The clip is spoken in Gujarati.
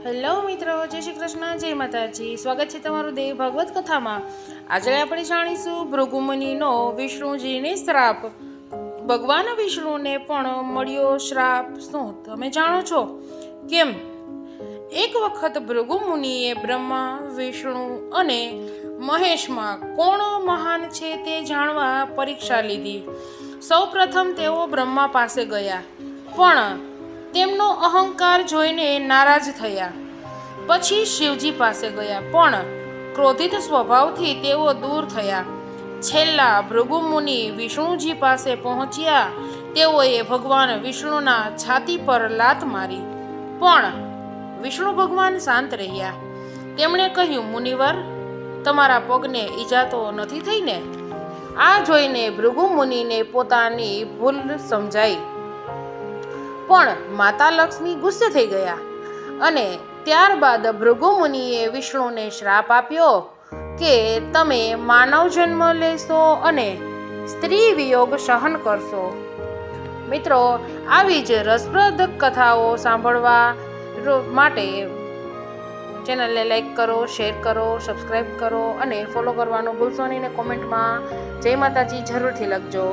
હેલો મિત્રો, જય શ્રી કૃષ્ણ, જય માતાજી. સ્વાગત છે તમારું દેવ ભાગવત કથામાં. આજે આપણે જાણીશું ભૃગુમુનિનો વિષ્ણુજીને શ્રાપ. ભગવાન વિષ્ણુને પણ મળ્યો શ્રાપ. શું તમે જાણો છો કેમ? એક વખત ભૃગુમુનિએ બ્રહ્મા, વિષ્ણુ અને મહેશમાં કોણ મહાન છે તે જાણવા પરીક્ષા લીધી. સૌ પ્રથમ તેઓ બ્રહ્મા પાસે ગયા, પણ તેમનો અહંકાર જોઈને નારાજ થયા. પછી શિવજી પાસે ગયા, પણ ક્રોધિત સ્વભાવથી તેઓ દૂર થયા. છેલ્લા ભૃગુમુનિ વિષ્ણુજી પાસે પહોંચ્યા. તેઓએ ભગવાન વિષ્ણુના છાતી પર લાત મારી, પણ વિષ્ણુ ભગવાન શાંત રહ્યા. તેમણે કહ્યું, મુનિવર, તમારા પગને ઈજા તો નથી થઈ ને? આ જોઈને ભૃગુમુનિને પોતાની ભૂલ સમજાઈ, પણ માતા લક્ષ્મી ગુસ્સે થઈ ગયા. અને ત્યારબાદ ભૃગુમુનિએ વિષ્ણુને શ્રાપ આપ્યો કે તમે માનવ જન્મ લેશો અને સ્ત્રી વિયોગ સહન કરશો. મિત્રો, આવી જ રસપ્રદ કથાઓ સાંભળવા માટે ચેનલને લાઈક કરો, શેર કરો, સબસ્ક્રાઈબ કરો અને ફોલો કરવાનું ભૂલશો નહીં. ને કોમેન્ટમાં જય માતાજી જરૂરથી લખજો.